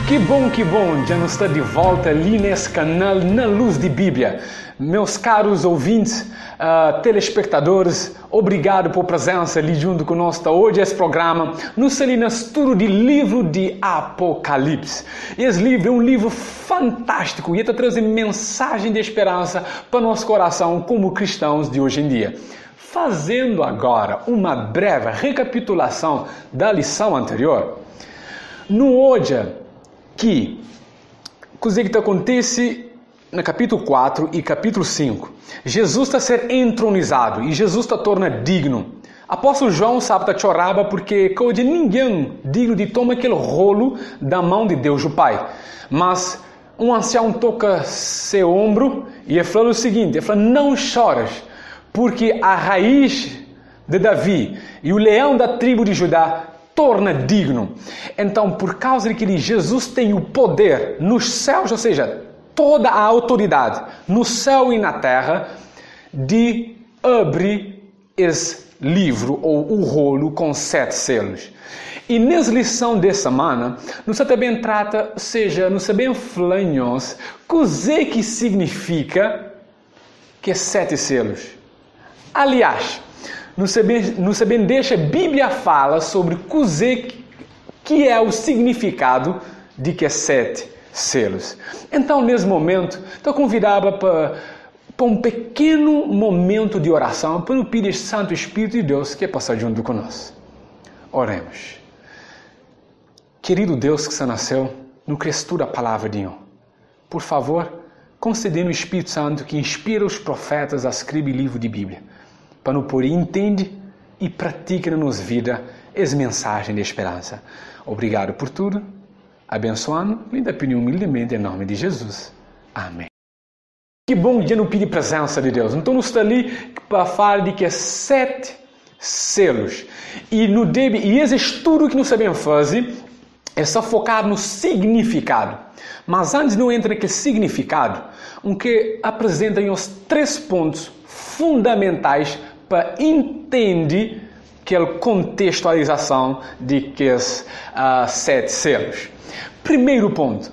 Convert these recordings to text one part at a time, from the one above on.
Que bom, já nos está de volta ali nesse canal Na Luz de Bíblia. Meus caros ouvintes, telespectadores, obrigado por presença ali junto conosco hoje esse programa. Nos ali no estudo de livro de Apocalipse. Esse livro é um livro fantástico e está trazendo mensagem de esperança para nosso coração como cristãos de hoje em dia. Fazendo agora uma breve recapitulação da lição anterior, no hoje que coisa que acontece no capítulo 4 e capítulo 5. Jesus está sendo entronizado e Jesus está torna digno. Apóstolo João sabe que chorava porque hoje ninguém digno de tomar aquele rolo da mão de Deus o Pai. Mas um ancião toca seu ombro e ele fala o seguinte, ele fala, não choras, porque a raiz de Davi e o leão da tribo de Judá torna digno. Então, por causa de que Jesus tem o poder nos céus, ou seja, toda a autoridade no céu e na terra, de abrir esse livro ou o rolo com 7 selos. E nessa lição de semana, nós também trata, ou seja, nós também falamos o que significa que 7 selos. Aliás, nos sabem deixa a Bíblia fala sobre o que é o significado de que 7 selos. Então, nesse momento, estou convidado para um pequeno momento de oração para pedir Santo Espírito de Deus que passa junto conosco. Oremos. Querido Deus que se nasceu no Cristo da palavra de Deus, por favor, concedendo o Espírito Santo que inspira os profetas a escrever livro de Bíblia, para nos poder entender e praticar na nossa vida as mensagens de esperança. Obrigado por tudo. Abençoando, linda pedir humildemente em nome de Jesus. Amém. Que bom dia não pedir presença de Deus. Então, nós estamos ali para falar de que é 7 selos. E esse estudo que nós sabemos fazer é só focado no significado. Mas antes de não entrar naquele significado, que apresenta os 3 pontos fundamentais para entender aquela contextualização de que 7 selos. Primeiro ponto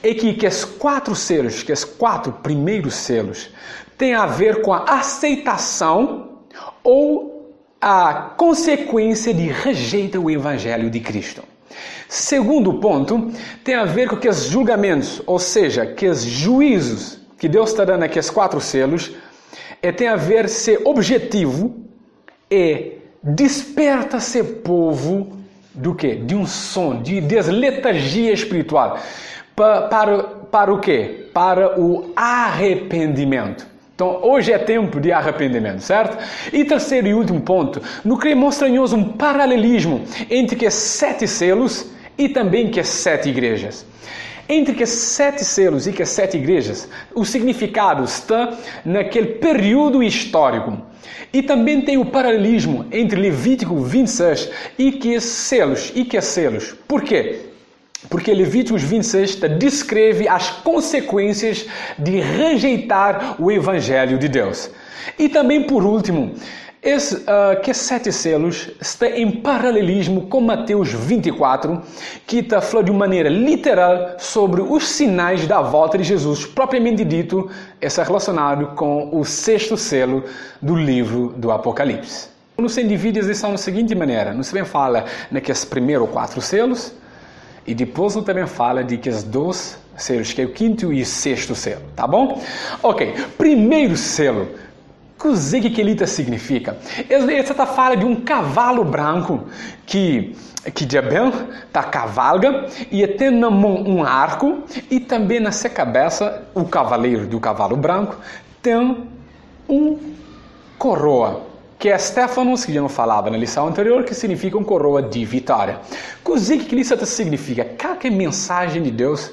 é que os 4 selos, que os 4 primeiros selos, têm a ver com a aceitação ou a consequência de rejeitar o Evangelho de Cristo. Segundo ponto, tem a ver com que os julgamentos, ou seja, que os juízos que Deus está dando aqui, os 4 selos, tem a ver se objetivo é desperta seu povo do quê? De um som, de letargia espiritual. Para o quê? Para o arrependimento. Então, hoje é tempo de arrependimento, certo? E terceiro e último ponto, no que mostra-nos um paralelismo entre que 7 selos e também que 7 igrejas. Entre que 7 selos e que 7 igrejas, o significado está naquele período histórico. E também tem o paralelismo entre Levítico 26 e que selos. Por quê? Porque Levítico 26 descreve as consequências de rejeitar o Evangelho de Deus. E também, por último, que 7 selos está em paralelismo com Mateus 24, que está falando de uma maneira literal sobre os sinais da volta de Jesus, propriamente dito, está relacionado com o 6º selo do livro do Apocalipse. Nos divide a lição da seguinte maneira, nos também fala naqueles primeiros 4 selos, e depois nos também fala de que os 2 selos, que é o 5º e o 6º selo, tá bom? Ok, primeiro selo. O que ele significa? Ele está falando de um cavalo branco que Jabel cavalga e tem na mão um arco e também na sua cabeça o cavaleiro do cavalo branco tem coroa, que é Stefanos, que já não falava na lição anterior, que significa coroa de vitória. O que ele significa? Qualquer mensagem de Deus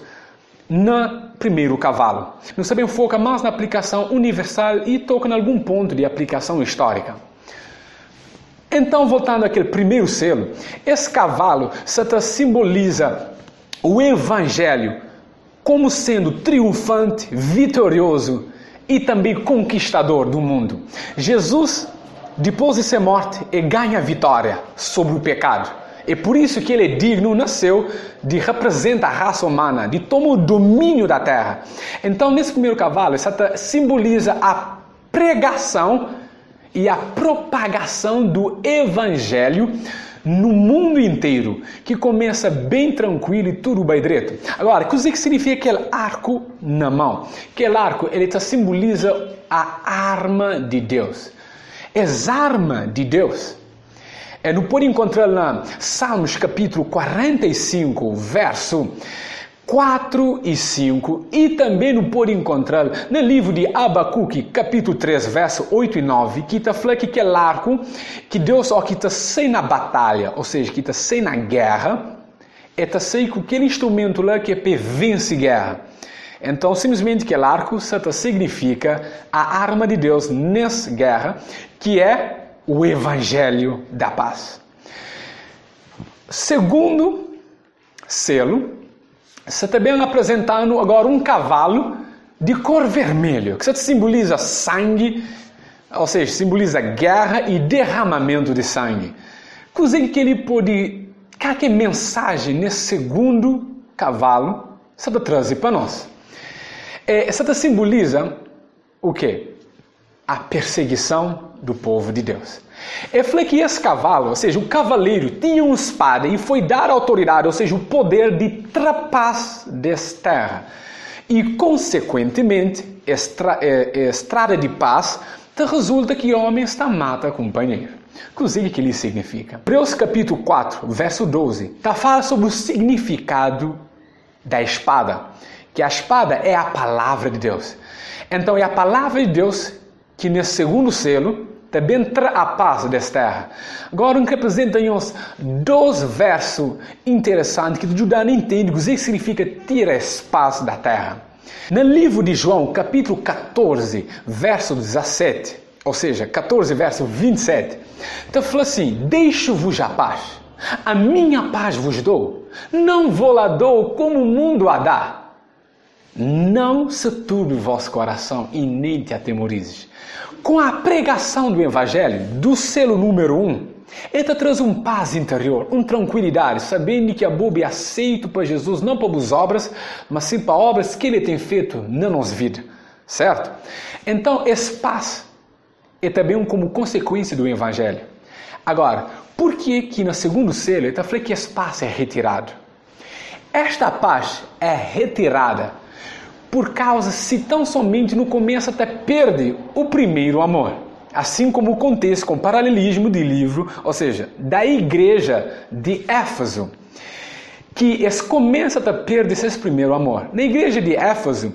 no primeiro cavalo. Nós sabemos focar mais na aplicação universal e toca em algum ponto de aplicação histórica. Então, voltando àquele primeiro selo, esse cavalo simboliza o Evangelho como sendo triunfante, vitorioso e também conquistador do mundo. Jesus, depois de ser morto, ganha a vitória sobre o pecado. É por isso que ele é digno, nasceu, de representar a raça humana, de tomar o domínio da terra. Então, nesse primeiro cavalo, isso simboliza a pregação e a propagação do Evangelho no mundo inteiro, que começa bem tranquilo e tudo bem direito. Agora, o que significa aquele arco na mão? Aquele arco, ele simboliza a arma de Deus. Essa arma de Deus. Não pode encontrar na Salmos capítulo 45, verso 4 e 5, e também não pode encontrar no livro de Abacuque, capítulo 3, verso 8 e 9, que está falando que aquele arco, que Deus que está sem na batalha, ou seja, que está sem na guerra, está sem com aquele instrumento lá que é para vencer guerra. Então, simplesmente aquele arco significa a arma de Deus nessa guerra, que é o Evangelho da paz. Segundo selo, você está bem apresentando agora um cavalo de cor vermelha, que simboliza sangue, ou seja, simboliza guerra e derramamento de sangue. Coisa que ele pode, que mensagem nesse segundo cavalo, você está trazendo para nós. Você simboliza o quê? A perseguição do povo de Deus. Falei que esse cavalo, ou seja, o cavaleiro tinha uma espada e foi dar autoridade, ou seja, o poder de trapaz dessa terra. E, consequentemente, estrada de paz, resulta que o homem está mata companheiro. O que ele significa? Hebreus capítulo 4, verso 12, está falando sobre o significado da espada. Que a espada é a palavra de Deus. Então, é a palavra de Deus que, nesse segundo selo, também traz a paz desta terra. Agora, que apresenta-nos dois versos interessantes que te ajudam a entender o que significa tirar a paz da terra. No livro de João, capítulo 14, verso 17, ou seja, 14, verso 27, está falando assim: deixo-vos a paz, a minha paz vos dou, não vou lá dou como o mundo a dá. Não se turbe o vosso coração e nem te atemorizes. Com a pregação do Evangelho, do selo número 1, ele traz paz interior, tranquilidade, sabendo que a boba é aceito para Jesus, não para as obras, mas sim para obras que ele tem feito na nossa vida. Certo? Então, esse paz é também como consequência do Evangelho. Agora, por que no segundo selo ele está falando que esse paz é retirado? Esta paz é retirada por causa se tão somente no começo até perde o primeiro amor. Assim como acontece com o paralelismo de livro, ou seja, da igreja de Éfeso, que começa a perder esse primeiro amor. Na igreja de Éfeso,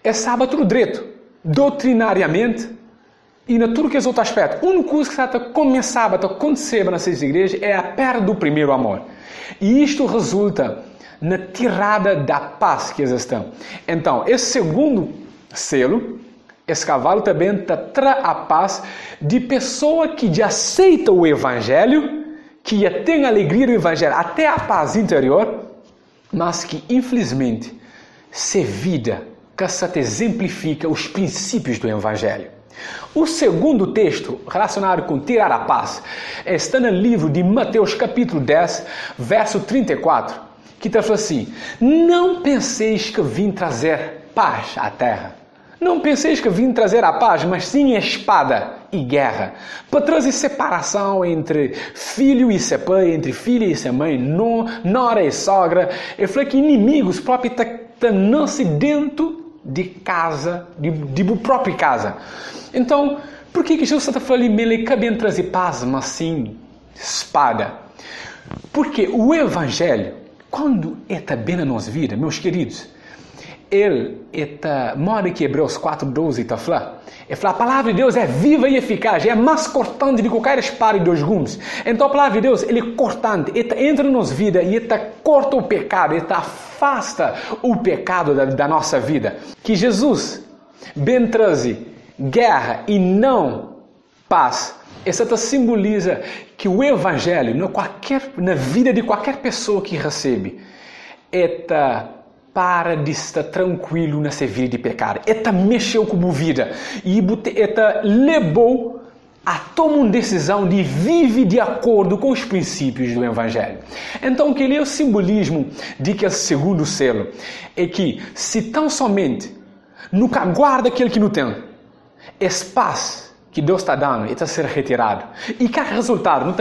estava tudo direito, doutrinariamente, e na tudo que é outro aspecto. A única coisa que começava a acontecer nessas igrejas é a perda do primeiro amor. E isto resulta na tirada da paz que eles estão. Então, esse segundo selo, esse cavalo também traz a paz de pessoa que já aceita o Evangelho, que já tem a alegria do Evangelho, até a paz interior, mas que, infelizmente, se vida que se exemplifica os princípios do Evangelho. O segundo texto relacionado com tirar a paz está no livro de Mateus capítulo 10, verso 34, que está falando assim: não penseis que vim trazer paz à terra. Não penseis que vim trazer a paz, mas sim espada e guerra. Para trazer separação entre filho e seu pai, entre filha e sua mãe, nora e sogra. Eu falei que inimigos próprios nascem dentro de casa, de própria casa. Então, por que Jesus está falando ali, ele cabe trazer paz, mas sim espada? Porque o Evangelho, quando está bem na nossa vida, meus queridos, ele mora que Hebreus 4:12 está falando. Ele fala: a palavra de Deus é viva e eficaz, é mais cortante de qualquer espada de 2 gumes. Então a palavra de Deus, ele é cortante, ele entra na nossa vida e ele corta o pecado, ele afasta o pecado da nossa vida. Que Jesus bem traz guerra e não paz. Essa simboliza que o Evangelho, na vida de qualquer pessoa que recebe, para de estar tranquilo nessa vida de pecado. Mexeu com a vida. E levou toma uma decisão de viver de acordo com os princípios do Evangelho. Então, que ele é o simbolismo de que é o segundo selo é que se tão somente nunca guarda aquele que não tem, espaço que Deus está dando está a ser retirado. E que resultado? Não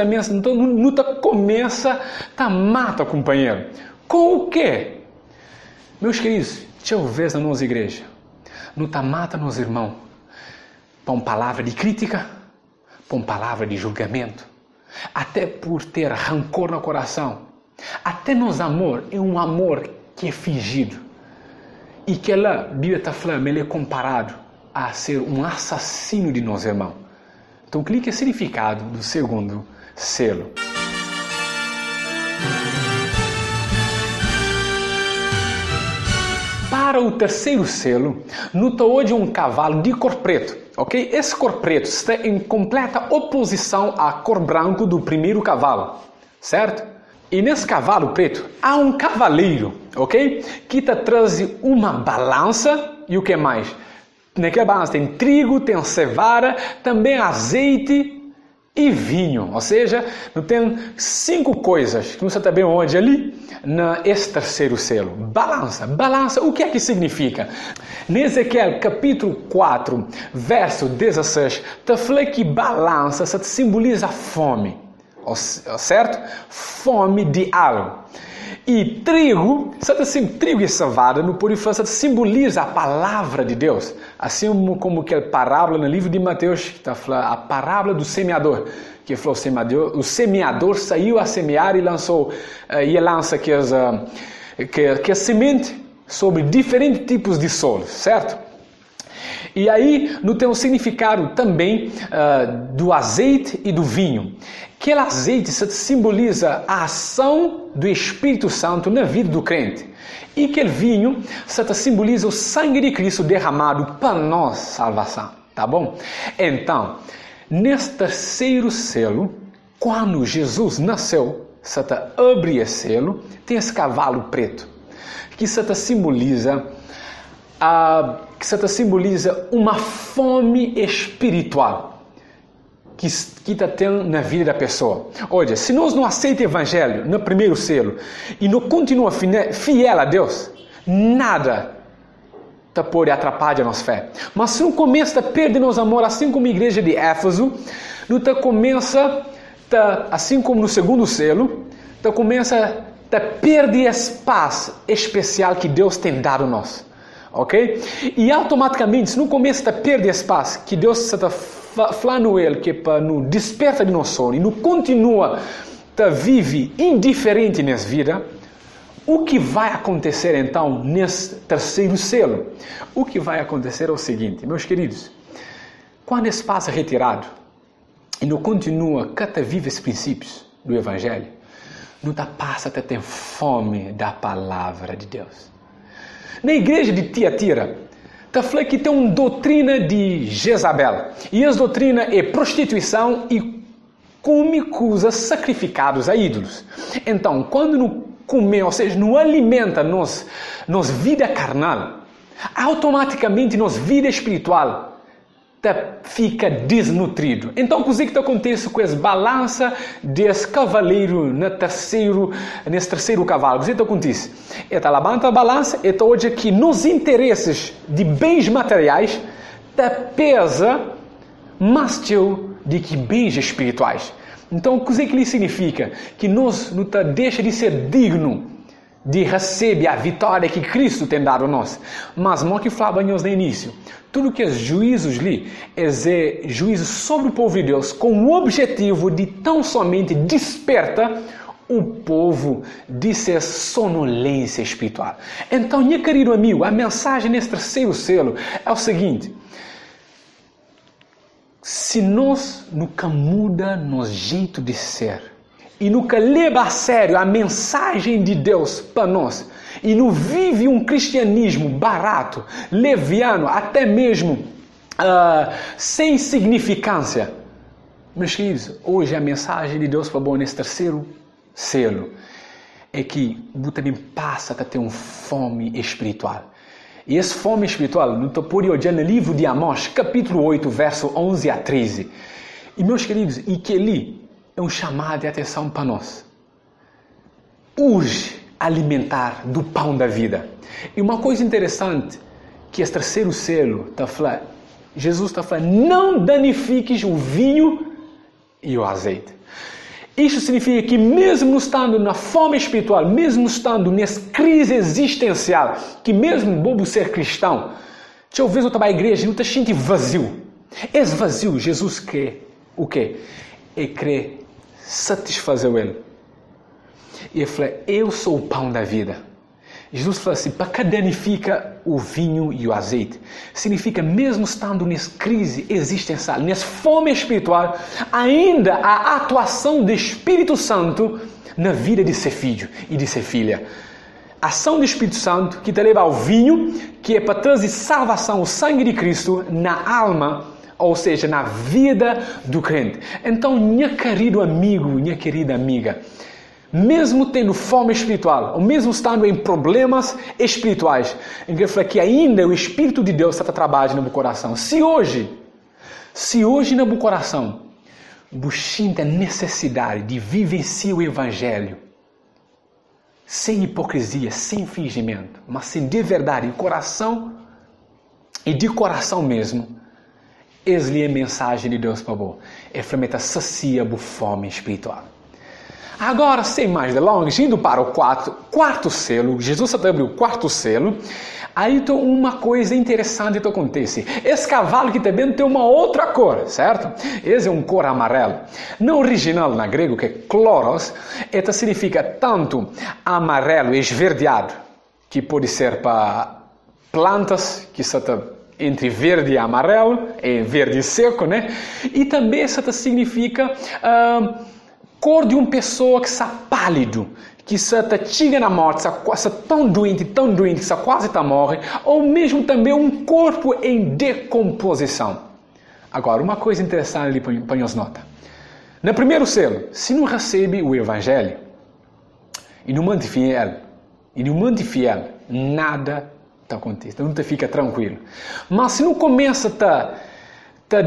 começa a matar o companheiro. Com o quê? Meus queridos, deixa eu ver na nossa igreja. Não está matando os irmãos para uma palavra de crítica, para uma palavra de julgamento, até por ter rancor no coração. Até nosso amor é um amor que é fingido. E que a Bíblia está falando, ele é comparado a ser um assassino de nosso irmão. Então, clique o significado do segundo selo. Para o terceiro selo, nota hoje um cavalo de cor preto, ok? Esse cor preto está em completa oposição à cor branco do primeiro cavalo, certo? E nesse cavalo preto há um cavaleiro, ok? Que te traz uma balança e o que mais? Naquela balança tem trigo, tem cevada, também azeite e vinho. Ou seja, tem 5 coisas que não sei bem onde ali, nesse terceiro selo. Balança. Balança, o que é que significa? Em Ezequiel capítulo 4, verso 16, te fala que balança simboliza fome. Certo? Fome de algo. E trigo, trigo e cevada, no Porifã, simboliza a palavra de Deus. Assim como aquela parábola no livro de Mateus, que está falando a parábola do semeador. Que falou, o semeador saiu a semear e lançou, lança que a semente sobre diferentes tipos de solos, certo? E aí, não tem um significado também do azeite e do vinho. Aquele azeite simboliza a ação do Espírito Santo na vida do crente. E aquele vinho simboliza o sangue de Cristo derramado para nossa salvação. Tá bom? Então, nesse terceiro selo, quando Jesus nasceu, abre esse selo, tem esse cavalo preto, que simboliza uma fome espiritual que está tendo na vida da pessoa. Olha, se nós não aceitamos o Evangelho no primeiro selo e não continuamos fiel a Deus, nada pode atrapalhar a nossa fé. Mas se não começa a perder nosso amor, assim como a igreja de Éfeso, não começa, assim como no segundo selo, começa a perder espaço especial que Deus tem dado a nós. Ok? E automaticamente, se não começa a perder espaço que Deus está falando ele, que é para nos despertar de nosso sono e não continua a viver indiferente nessa vida, o que vai acontecer então nesse terceiro selo? O que vai acontecer é o seguinte, meus queridos, quando esse espaço é retirado e não continua a viver esses princípios do Evangelho, não passa a ter fome da palavra de Deus. Na igreja de Tiatira, está falando que tem uma doutrina de Jezabel. E essa doutrina é prostituição e come coisas sacrificadas a ídolos. Então, quando não come, ou seja, não alimenta nossa vida carnal, automaticamente nossa vida espiritual fica desnutrido. Então, o que acontece com essa balança desse cavaleiro nesse terceiro cavalo? O que acontece? Ele levanta a balança e hoje que nos interesses de bens materiais pesa mais do que bens espirituais. Então, o que isso significa? Que nós não deixa de ser digno de receber a vitória que Cristo tem dado a nós. Mas, como que falávamos no início, tudo que é juízos ali, é juízo sobre o povo de Deus, com o objetivo de tão somente despertar o povo de ser sonolência espiritual. Então, meu querido amigo, a mensagem nesse terceiro selo é o seguinte: se nós nunca muda nosso jeito de ser, e nunca leva a sério a mensagem de Deus para nós, e não vive um cristianismo barato, leviano, até mesmo sem significância, meus queridos, hoje a mensagem de Deus para bom nesse terceiro selo é que você também passa a ter uma fome espiritual. E essa fome espiritual, não estou por olhar no livro de Amós, capítulo 8, verso 11 a 13. E meus queridos, e que ali é um chamado de atenção para nós. Urge alimentar do pão da vida. E uma coisa interessante, que esse terceiro selo está falando, Jesus está falando, não danifiques o vinho e o azeite. Isto significa que mesmo estando na fome espiritual, mesmo estando nessa crise existencial, que mesmo bobo ser cristão, deixa eu ver, eu estava à igreja e não te sente vazio. Esse vazio, Jesus quer o quê? Ele quer satisfazer ele. E ele fala, eu sou o pão da vida. Jesus fala assim, para que danifica o vinho e o azeite? Significa, mesmo estando nessa crise existencial, nessa fome espiritual, ainda a atuação do Espírito Santo na vida de ser filho e de ser filha. A ação do Espírito Santo que te leva ao vinho, que é para trazer salvação, o sangue de Cristo, na alma, ou seja, na vida do crente. Então, minha querido amigo, minha querida amiga, mesmo tendo fome espiritual, ou mesmo estando em problemas espirituais, em que eu falo que ainda o Espírito de Deus está trabalhando no meu coração. Se hoje no meu coração, você sente a necessidade de vivenciar o Evangelho, sem hipocrisia, sem fingimento, mas sem de verdade, de coração e de coração mesmo, essa é a mensagem de Deus para você. É fermenta sacia a fome espiritual. Agora, sem mais delongas, indo para o quarto selo, Jesus abriu o quarto selo, aí então uma coisa interessante acontece. Esse cavalo que também tem uma outra cor, certo? Esse é um cor amarelo. No original, na grego, que é chloros, esta significa tanto amarelo, esverdeado, que pode ser para plantas, que está entre verde e amarelo, é verde seco, né? E também esta significa cor de uma pessoa que está pálido, que está chega na morte, está tão doente, que está quase está morre, ou mesmo também um corpo em decomposição. Agora, uma coisa interessante ali para nós nota. No primeiro selo, se não recebe o Evangelho, e não mantém fiel, nada te acontece, não te fica tranquilo. Mas se não começa a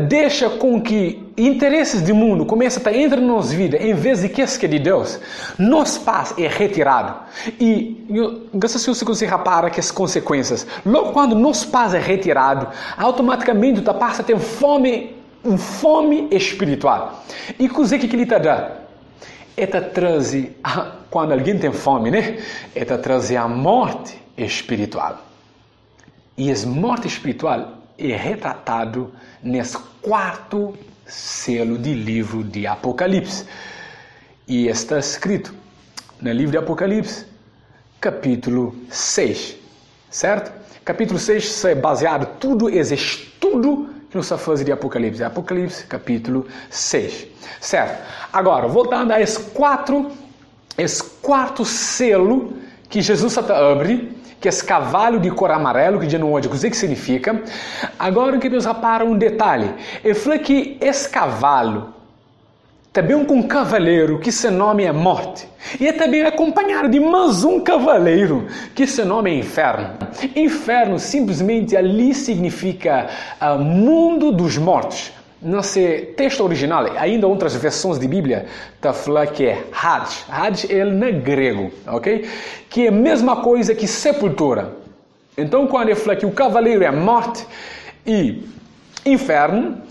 deixa com que interesses do mundo começam a entrar na nossa vida, em vez de que é de Deus, nosso paz é retirado. E gosto se você repara que as consequências, logo quando nosso paz é retirado, automaticamente tu passa a ter fome espiritual. E o que ele te dá? É te trazer, quando alguém tem fome, né? É te trazer a morte espiritual. E essa morte espiritual é retratado nesse quarto selo do livro de Apocalipse. E está escrito no livro de Apocalipse, capítulo 6, certo? Capítulo 6 é baseado tudo esse estudo que nós fazemos de Apocalipse. Apocalipse, capítulo 6, certo? Agora, voltando a esse quarto selo que Jesus abre, que é esse cavalo de cor amarelo, que já não hoje, o que significa. Agora que Deus repara um detalhe. Ele fala que esse cavalo também um cavaleiro que seu nome é morte. E é também acompanhado de mais um cavaleiro que seu nome é inferno. Inferno simplesmente ali significa mundo dos mortos. Nesse texto original, ainda outras versões de Bíblia, está falando que é Hades. Hades é no grego, ok? Que é a mesma coisa que sepultura. Então, quando ele fala que o cavaleiro é morte e inferno,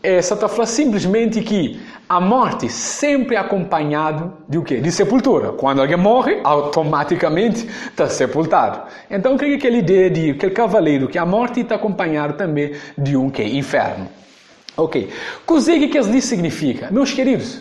está falando simplesmente que a morte sempre é acompanhado de o quê? De sepultura. Quando alguém morre, automaticamente está sepultado. Então, o que é aquela ideia de aquele cavaleiro, que a morte está acompanhado também de um que? Inferno. Ok. O que isso significa? Meus queridos,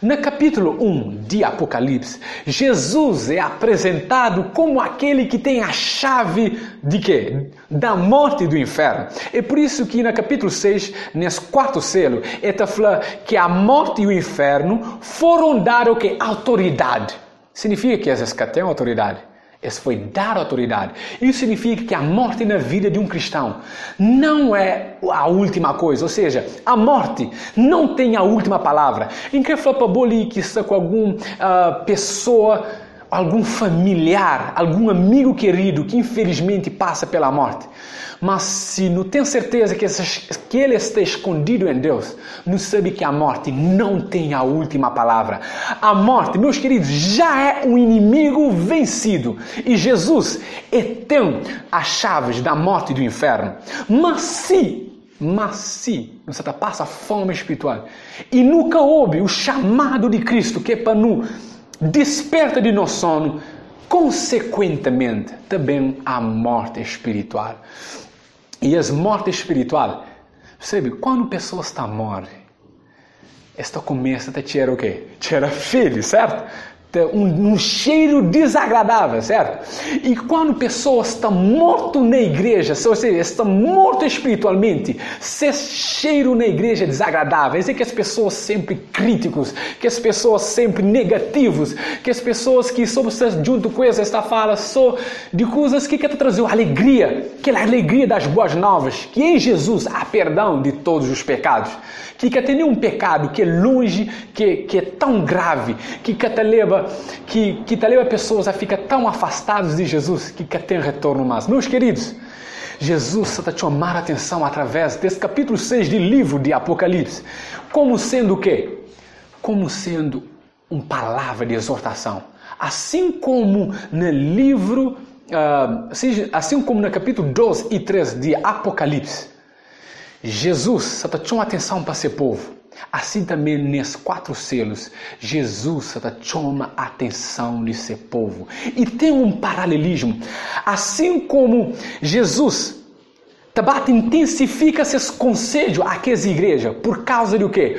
no capítulo 1 de Apocalipse, Jesus é apresentado como aquele que tem a chave de quê? Da morte e do inferno. É por isso que no capítulo 6, nesse quarto selo, está falando que a morte e o inferno foram dados o quê? Autoridade. Significa que esses que têm autoridade. Esse foi dar autoridade. Isso significa que a morte na vida de um cristão não é a última coisa. Ou seja, a morte não tem a última palavra. Em que fala para Boli que está com alguma pessoa, algum familiar, algum amigo querido que infelizmente passa pela morte. Mas se não tem certeza que ele está escondido em Deus, não sabe que a morte não tem a última palavra. A morte, meus queridos, já é um inimigo vencido. E Jesus tem as chaves da morte e do inferno. Mas se você passa fome espiritual e nunca ouve o chamado de Cristo, que é para nos desperta de nosso sono, consequentemente também a morte espiritual. E a morte espiritual, sabe, quando a pessoa está morta, esta começa a ter o quê? Cheira feio, certo? Um cheiro desagradável, certo? E quando a pessoa está morta na igreja, ou seja, está morta espiritualmente, esse cheiro na igreja é desagradável. É dizer que as pessoas sempre críticos, que as pessoas sempre negativos, que as pessoas que sobre junto com elas está falando só de coisas que quer trazer alegria, aquela alegria das boas novas, que em Jesus há perdão de todos os pecados. Que quer ter um pecado que é longe, que é tão grave, que te leva pessoas a ficar tão afastadas de Jesus, que tem retorno mais. Meus queridos, Jesus está chamando a atenção através desse capítulo 6 do livro de Apocalipse, como sendo o quê? Como sendo uma palavra de exortação. Assim como no livro, assim como no capítulo 12 e 13 de Apocalipse, Jesus está chamando atenção para esse povo. Assim também nesses 4 selos, Jesus está chamando a atenção desse povo. E tem um paralelismo. Assim como Jesus intensifica esses conselhos àquelas igrejas por causa de o quê?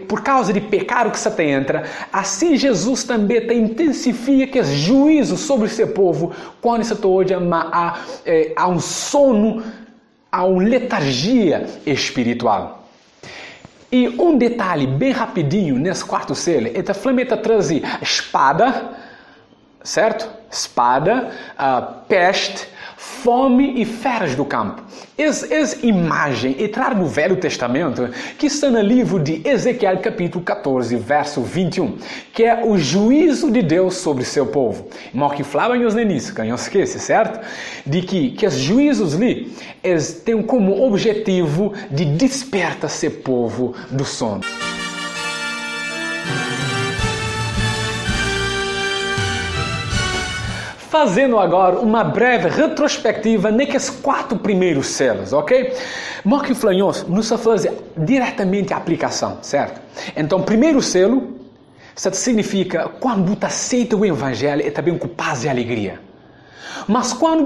Por causa de pecado que Satã entra, assim Jesus também intensifica os juízos sobre esse povo quando se hoje há um sono, há uma letargia espiritual. E um detalhe bem rapidinho nesse 4 selo é que a Flamengo traz espada, certo? Espada, peste, fome e feras do campo. Essa imagem entra no Velho Testamento, que está no livro de Ezequiel, capítulo 14, verso 21, que é o juízo de Deus sobre seu povo. Mas que falávamos nisso, que não esquece, certo? De que os juízos ali têm como objetivo de despertar seu povo do sono. Fazendo agora uma breve retrospectiva nesses 4 primeiros selos, ok? Mas que falamos, nos faz diretamente a aplicação, certo? Então, primeiro selo, isso significa quando você aceita o Evangelho é também com paz e alegria. Mas quando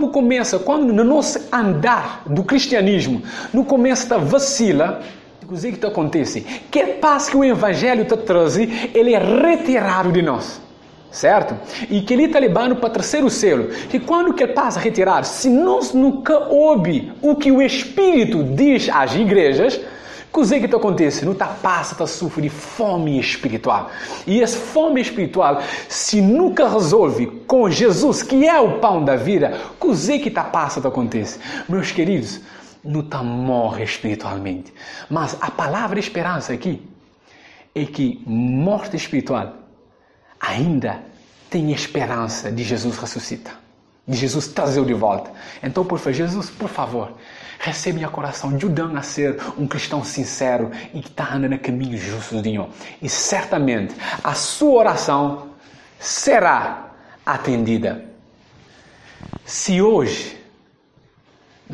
no nosso andar do cristianismo, no começo vacila, o que acontece? Que paz que o Evangelho te traz, ele é retirado de nós. Certo? E que ele está levando para o terceiro selo, que quando que ele passa a retirar, se nós nunca ouvimos o que o Espírito diz às igrejas, o que acontece? Não passa a sofrer de fome espiritual. E essa fome espiritual, se nunca resolve com Jesus, que é o pão da vida, o que passa a acontece? Meus queridos, não morre espiritualmente. Mas a palavra esperança aqui é que morte espiritual ainda tem esperança de Jesus ressuscitar, de Jesus trazer de volta. Então, Jesus, por favor, recebe meu coração, ajudando a ser um cristão sincero e que está andando no caminho justo do Senhor. E certamente a sua oração será atendida. Se hoje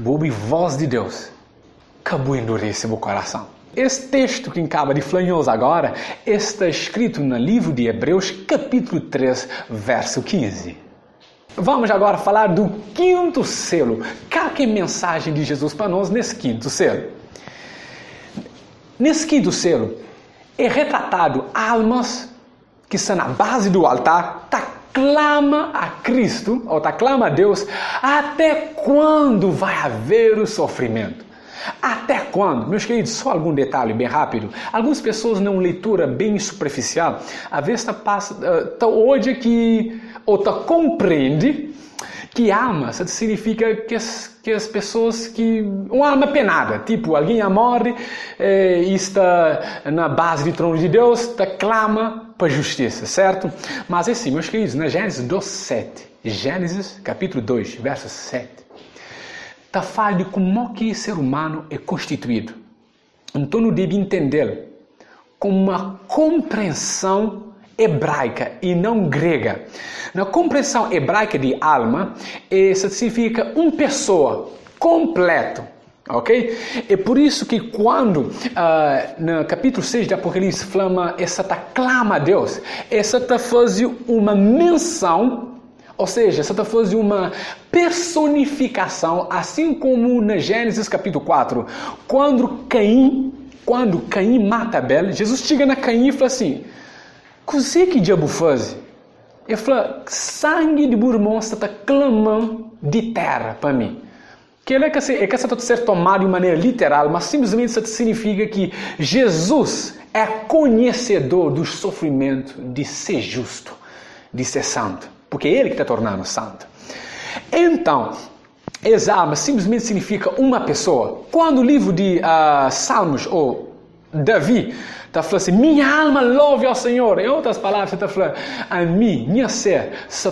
ouve voz de Deus, acabou endurecer o coração. Esse texto que acaba de falar agora está escrito no livro de Hebreus, capítulo 3, verso 15. Vamos agora falar do 5º selo. Qual que é a mensagem de Jesus para nós nesse 5º selo? Nesse 5º selo é retratado almas que estão na base do altar, clama a Cristo, ou clama a Deus, até quando vai haver o sofrimento? Até quando? Meus queridos, só algum detalhe bem rápido. Algumas pessoas, numa leitura bem superficial, às vezes hoje que ou compreende que alma significa que as pessoas uma alma penada, tipo alguém morre e está na base do trono de Deus, clama para a justiça, certo? Mas assim, meus queridos, na Gênesis 2:7, Gênesis capítulo 2, verso 7, está falando de como que o ser humano é constituído. Então, não deve entendê-lo com uma compreensão hebraica e não grega. Na compreensão hebraica de alma, isso significa uma pessoa completo. Ok? É por isso que quando no capítulo 6 de Apocalipse flama, essa clama a Deus, essa faz uma menção, ou seja, essa faz uma personificação, assim como na Gênesis capítulo 4, quando Caim mata Abel, Jesus chega na Caim e fala assim, "Così que diabo faz?" Ele fala, "Sangue de meu irmão está clamando de terra para mim." Que é que essa ser tomado de maneira literal, mas simplesmente isso significa que Jesus é conhecedor do sofrimento de ser justo, de ser santo, porque é Ele que está tornando santo. Então, essa alma simplesmente significa uma pessoa. Quando o livro de Salmos, ou Davi, está falando assim, minha alma louve ao Senhor. Em outras palavras, está falando, a mim, minha ser, se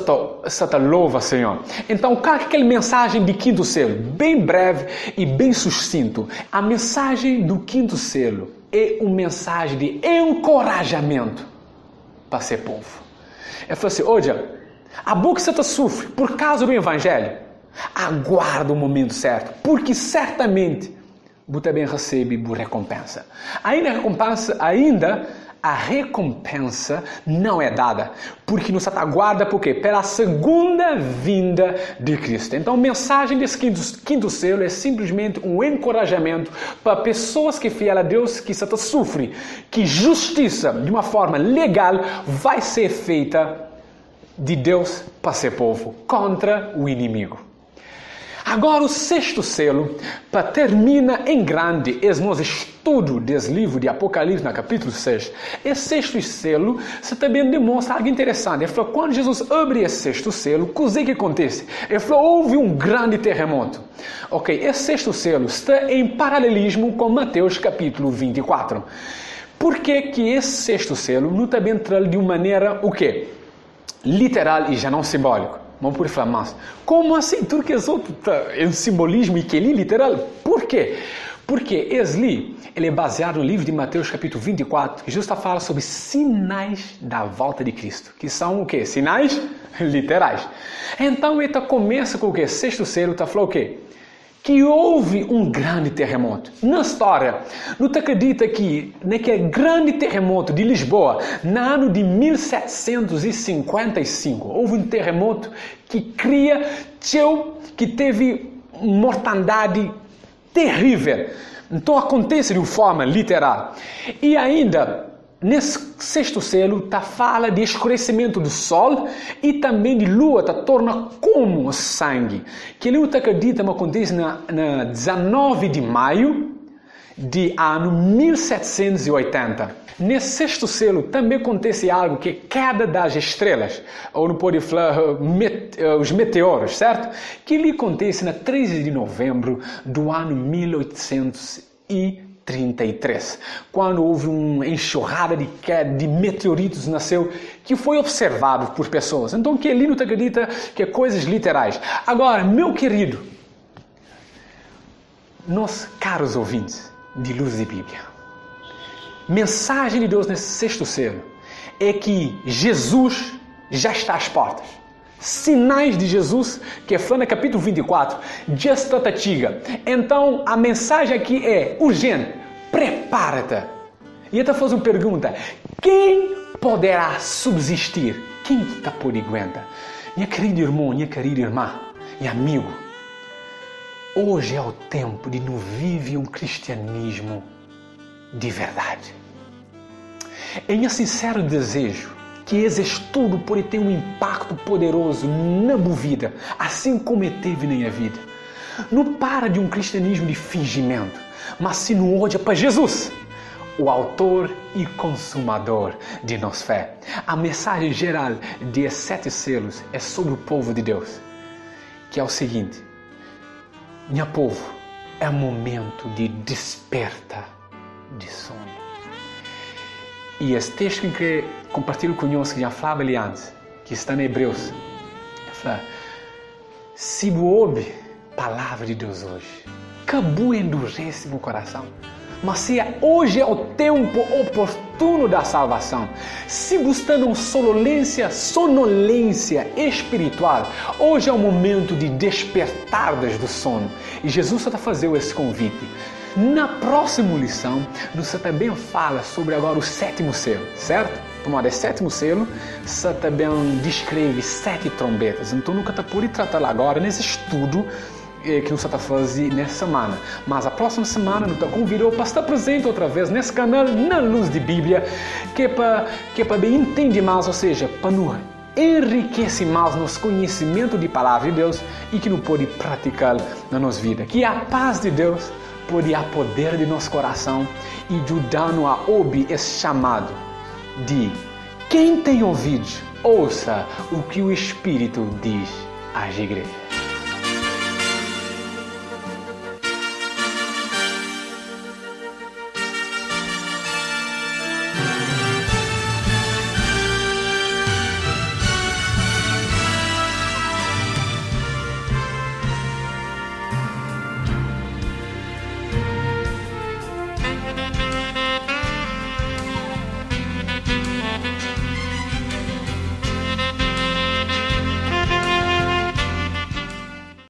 louva ao Senhor. Então, qual é aquela mensagem de quinto selo? Bem breve e bem sucinto. A mensagem do quinto selo é uma mensagem de encorajamento para ser povo. Ele falou assim, olha, a boca você sofre por causa do Evangelho. Aguarda o momento certo, porque certamente você também recebe a recompensa. Ainda a recompensa não é dada, porque nos aguarda por quê? Pela segunda vinda de Cristo. Então a mensagem desse quinto selo é simplesmente um encorajamento para pessoas que fiel a Deus, que sofrem, que justiça de uma forma legal vai ser feita de Deus para ser povo, contra o inimigo. Agora o sexto selo, para termina em grande esse nosso estudo desse livro de Apocalipse, no capítulo 6. Esse sexto selo, você também demonstra algo interessante. Ele falou, quando Jesus abre esse sexto selo, o que acontece? Ele falou, houve um grande terremoto. Ok, esse sexto selo está em paralelismo com Mateus capítulo 24. Por que esse sexto selo não também entra de uma maneira, o quê? Literal e já não simbólico? Vamos por falar, mas como assim? Tudo que é outro é um simbolismo e que ele literal? Por quê? Porque esse ele é baseado no livro de Mateus capítulo 24, que justo fala sobre sinais da volta de Cristo, que são o quê? Sinais literais. Então ele começa com o quê? Sexto selo, falando o quê? Que houve um grande terremoto. Na história, não te acredita que naquele grande terremoto de Lisboa, no ano de 1755, houve um terremoto que teve mortandade terrível. Então acontece de uma forma literal. E ainda, nesse sexto selo, fala de escurecimento do sol e também de lua, torna como sangue. Que ele não acredita, mas acontece na 19 de maio de ano 1780. Nesse sexto selo também acontece algo que é queda das estrelas, ou não pode falar os meteoros, certo? Que ele acontece na 13 de novembro do ano 1833, quando houve uma enxurrada de meteoritos nasceu, que foi observado por pessoas. Então, que ele não acredita que é coisas literais. Agora, meu querido, nós, caros ouvintes de Luz de Bíblia, mensagem de Deus nesse sexto selo é que Jesus já está às portas. Sinais de Jesus, que foi no capítulo 24, já está chegando. Então, a mensagem aqui é urgente. Prepara-te. E eu te faço uma pergunta. Quem poderá subsistir? Quem pode aguentar? Minha querida irmão, minha querida irmã e amigo, hoje é o tempo de não viver um cristianismo de verdade. É meu sincero desejo que esse estudo pode ter um impacto poderoso na minha vida, assim como teve na minha vida. Não para de um cristianismo de fingimento, mas se não olha para Jesus, o autor e consumador de nossa fé. A mensagem geral de 7 selos é sobre o povo de Deus, que é o seguinte: meu povo, é momento de desperta de sono. E esse texto que compartilho conosco, que já falava ali antes, que está em Hebreus, fala, se ouve a palavra de Deus hoje, acabou endurece o coração. Mas se hoje é o tempo oportuno da salvação, se buscando sonolência espiritual, hoje é o momento de despertar do sono. E Jesus está fazendo esse convite. Na próxima lição, você também fala sobre agora o sétimo selo, certo? Tomara, é sétimo selo, você também descreve 7 trombetas. Então, nunca está por tratar agora nesse estudo que nós está fazendo nessa semana. Mas a próxima semana nós convidamos para estar presente outra vez nesse canal Na Luz de Bíblia, que é para bem entender mais, ou seja, para nos enriquecer mais nosso conhecimento de palavra de Deus e que não pode praticar na nossa vida. Que a paz de Deus pode apoderar de nosso coração e ajudar-nos a ouvir esse chamado de quem tem ouvido, ouça o que o Espírito diz às igrejas.